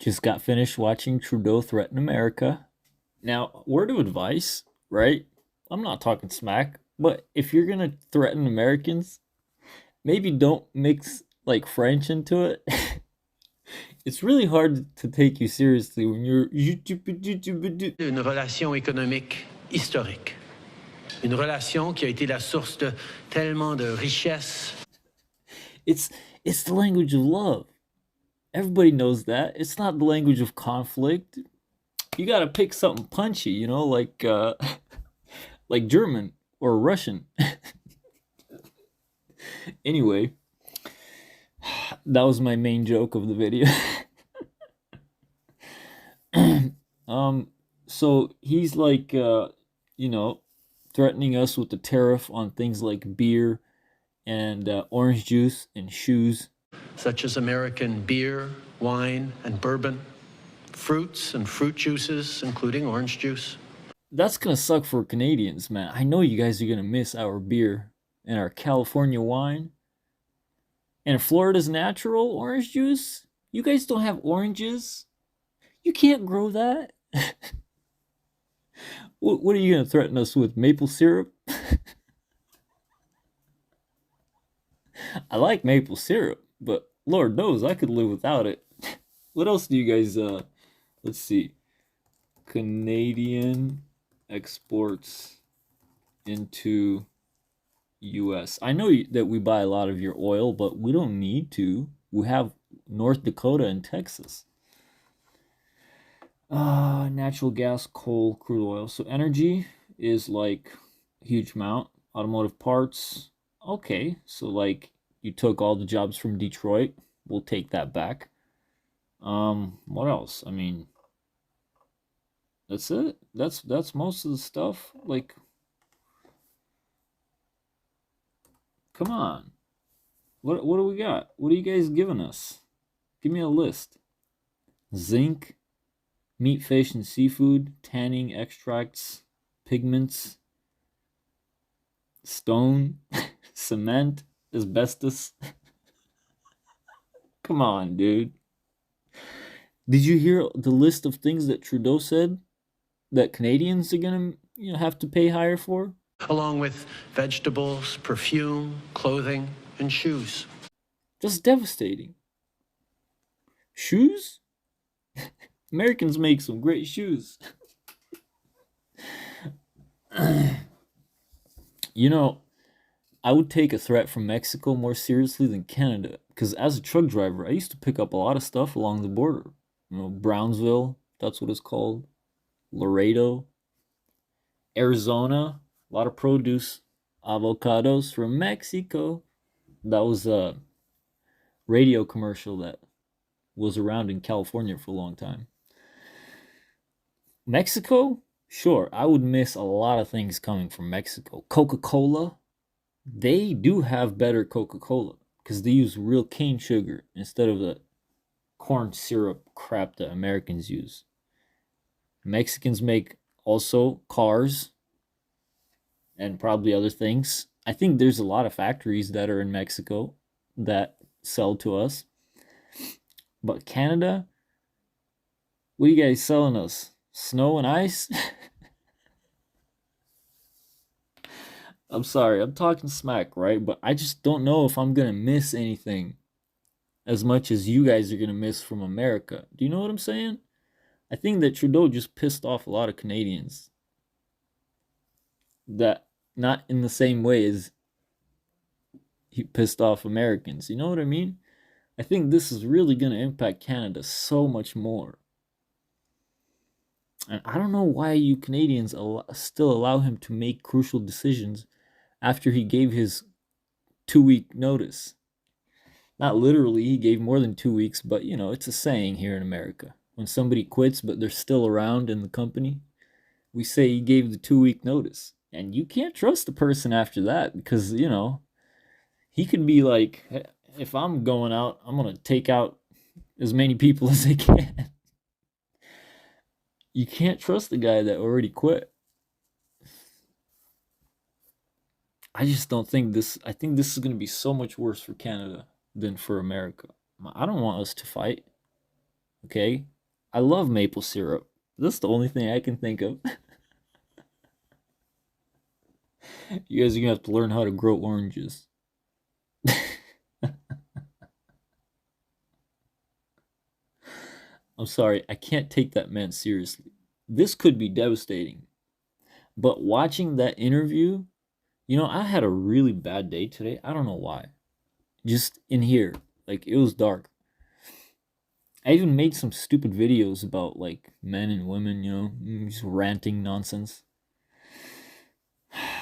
Just got finished watching Trudeau threaten America. Now, word of advice, right? I'm not talking smack, but if you're gonna threaten Americans, maybe don't mix like French into it. It's really hard to take you seriously when you're. Une relation économique historique. Une relation qui a été la source de tellement de richesses. It's the language of love. Everybody knows that. It's not the language of conflict. You gotta pick something punchy, like German or Russian. Anyway, that was my main joke of the video. So he's like, threatening us with the tariff on things like beer and orange juice and shoes. Such as American beer, wine, and bourbon, fruits and fruit juices, including orange juice. That's gonna suck for Canadians, man. I know you guys are gonna miss our beer and our California wine and Florida's natural orange juice. You guys don't have oranges. You can't grow that. What are you gonna threaten us with? Maple syrup? I like maple syrup, but Lord knows I could live without it. What else do you guys let's see. Canadian exports into US. I know that we buy a lot of your oil, but we don't need to. We have North Dakota and Texas. Natural gas, coal, crude oil. So energy is like a huge amount. Automotive parts. Okay, so like you took all the jobs from Detroit. We'll take that back. What else? I mean, that's it. That's most of the stuff. Like, come on. What do we got? What are you guys giving us? Give me a list. Zinc, meat, fish, and seafood, tanning extracts, pigments, stone, cement, asbestos. Come on, dude. Did you hear the list of things that Trudeau said that Canadians are gonna have to pay higher for? Along with vegetables, perfume, clothing, and shoes. That's devastating. Shoes? Americans make some great shoes. You know, I would take a threat from Mexico more seriously than Canada because as a truck driver, I used to pick up a lot of stuff along the border. Brownsville, that's what it's called. Laredo, Arizona, a lot of produce, avocados from Mexico. That was a radio commercial that was around in California for a long time. Mexico, sure, I would miss a lot of things coming from Mexico. Coca-Cola, they do have better Coca-Cola because they use real cane sugar instead of the corn syrup crap that Americans use. Mexicans make also cars and probably other things. I think there's a lot of factories that are in Mexico that sell to us. But Canada, what are you guys selling us? Snow and ice? I'm sorry, I'm talking smack, right? But I just don't know if I'm gonna miss anything as much as you guys are gonna miss from America. Do you know what I'm saying? I think that Trudeau just pissed off a lot of Canadians. That not in the same way as he pissed off Americans. You know what I mean? I think this is really gonna impact Canada so much more. And I don't know why you Canadians still allow him to make crucial decisions after he gave his 2 week notice. Not literally, he gave more than 2 weeks, but it's a saying here in America. When somebody quits, but they're still around in the company, we say he gave the 2 week notice. And you can't trust the person after that because, he could be like, if I'm going out, I'm going to take out as many people as I can. You can't trust the guy that already quit. I just don't think this. I think this is going to be so much worse for Canada than for America. I don't want us to fight. Okay? I love maple syrup. That's the only thing I can think of. You guys are gonna have to learn how to grow oranges. I'm sorry, I can't take that man seriously. This could be devastating. But watching that interview, I had a really bad day today. I don't know why. Just in here, like it was dark. I even made some stupid videos about like men and women, just ranting nonsense.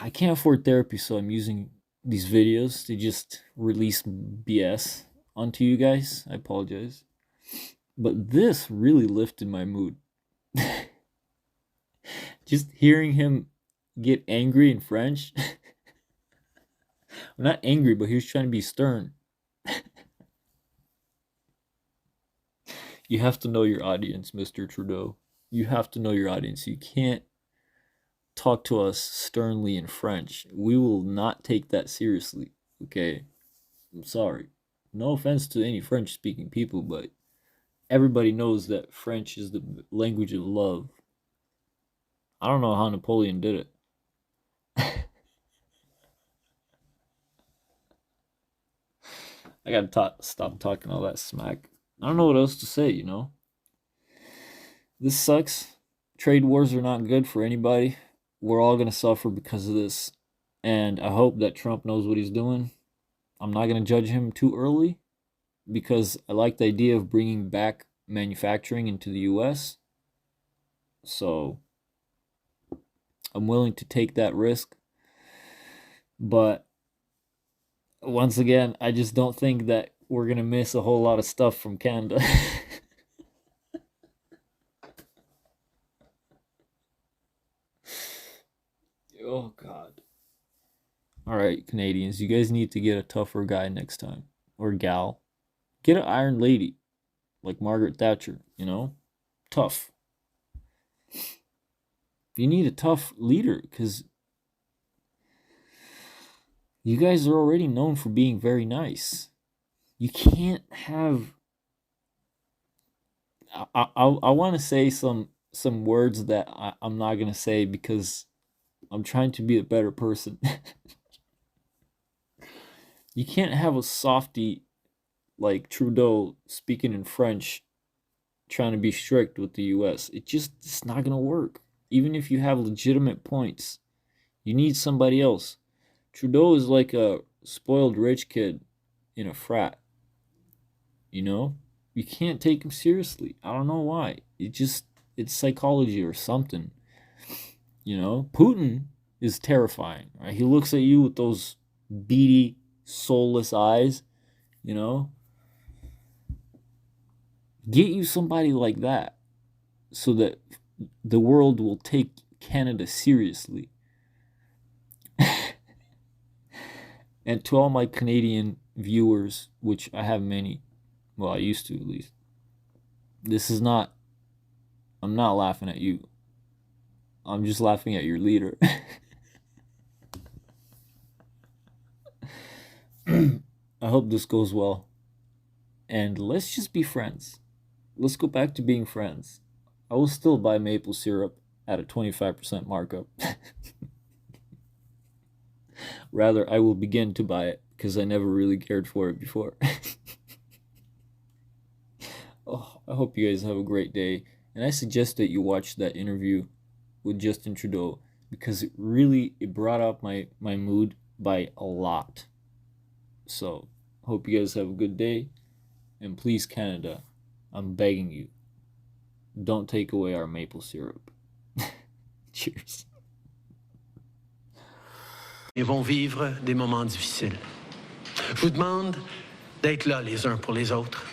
I can't afford therapy, so I'm using these videos to just release BS onto you guys. I apologize. But this really lifted my mood. Just hearing him get angry in French. I'm not angry, but he was trying to be stern. You have to know your audience, Mr. Trudeau. You have to know your audience. You can't talk to us sternly in French. We will not take that seriously. Okay? I'm sorry. No offense to any French speaking people, but everybody knows that French is the language of love. I don't know how Napoleon did it. I gotta stop talking all that smack. I don't know what else to say. This sucks. Trade wars are not good for anybody. We're all gonna suffer because of this. And I hope that Trump knows what he's doing. I'm not gonna judge him too early because I like the idea of bringing back manufacturing into the US. So I'm willing to take that risk. But once again, I just don't think that we're going to miss a whole lot of stuff from Canada. Oh, God. All right, Canadians, you guys need to get a tougher guy next time. Or gal. Get an iron lady like Margaret Thatcher. Tough. You need a tough leader because you guys are already known for being very nice. You can't have. I want to say some words that I'm not gonna say because I'm trying to be a better person. You can't have a softy like Trudeau speaking in French trying to be strict with the US. It's not gonna work. Even if you have legitimate points, you need somebody else. Trudeau is like a spoiled rich kid in a frat. You know? You can't take him seriously. I don't know why. It's psychology or something. Putin is terrifying, right? He looks at you with those beady, soulless eyes, you know? Get you somebody like that so that the world will take Canada seriously. And to all my Canadian viewers, which I have many, well, I used to at least, I'm not laughing at you. I'm just laughing at your leader. I hope this goes well. And let's just be friends. Let's go back to being friends. I will still buy maple syrup at a 25% markup. Rather, I will begin to buy it because I never really cared for it before. Oh, I hope you guys have a great day. And I suggest that you watch that interview with Justin Trudeau because it brought up my mood by a lot. So, hope you guys have a good day. And please, Canada, I'm begging you, don't take away our maple syrup. Cheers. Ils vont vivre des moments difficiles. Je vous demande d'être là les uns pour les autres.